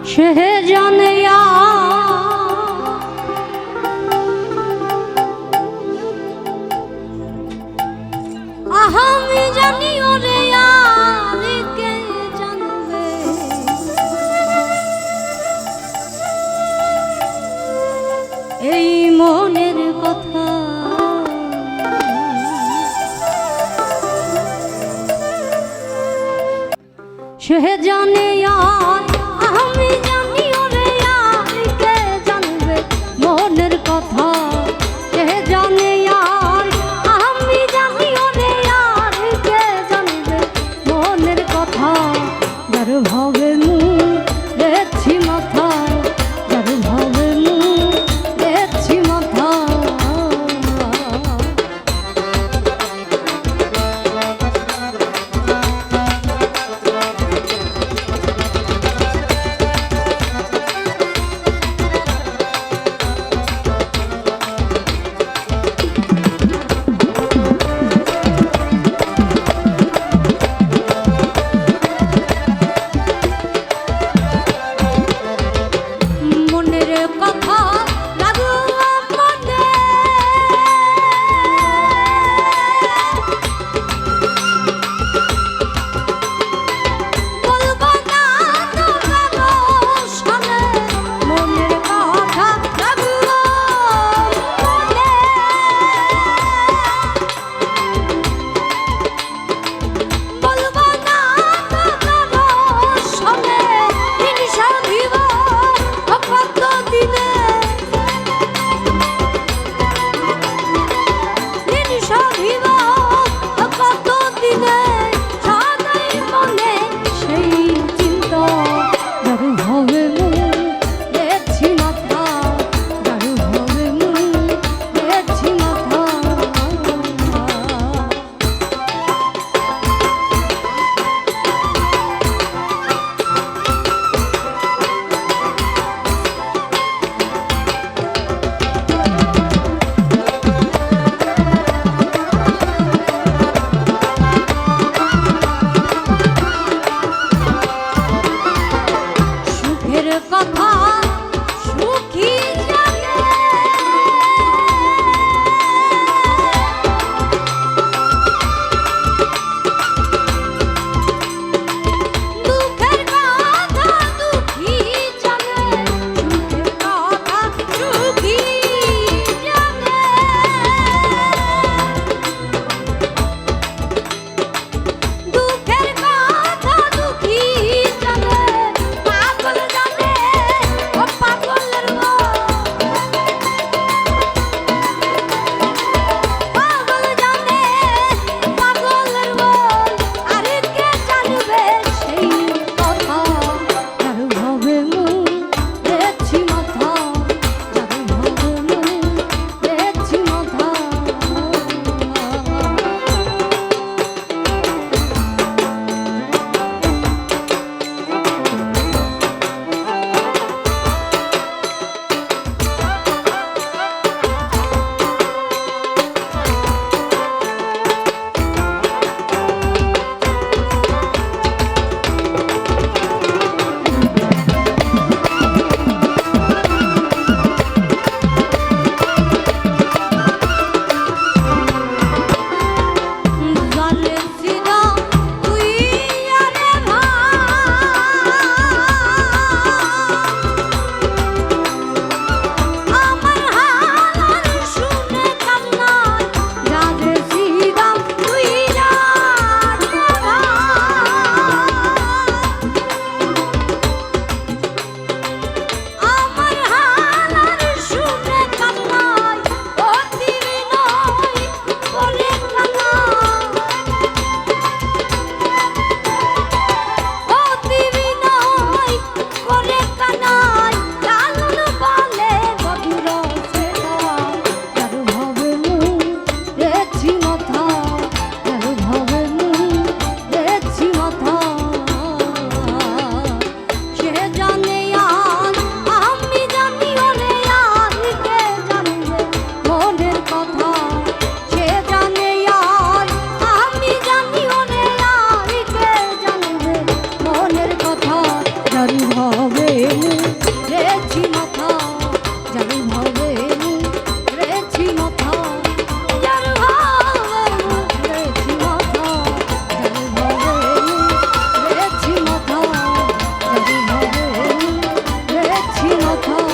সে জানে আমি জানি ওরে আর কে জানবে এই মনের কথা সে জানে আমি জানি ওরে আর কে জানবে মনের কথা সে জানে আমি জানি ওরে আর কে জানবে মনের কথা যার ভাবে দেখছি মাথা যার ভাবে দেখছি মাথা কথা সুখী জানে দুঃখের কথা দুঃখী জানে সুখের কথা সুখী জানে দুঃখের কথা দুঃখী জানে পাগল জানে রেছি মাথা যার ভাবে রেছি মাথা যার ভাবে রেছি মাথা যার ভাবে রেছি মাথা যার ভাবে রেছি মাথা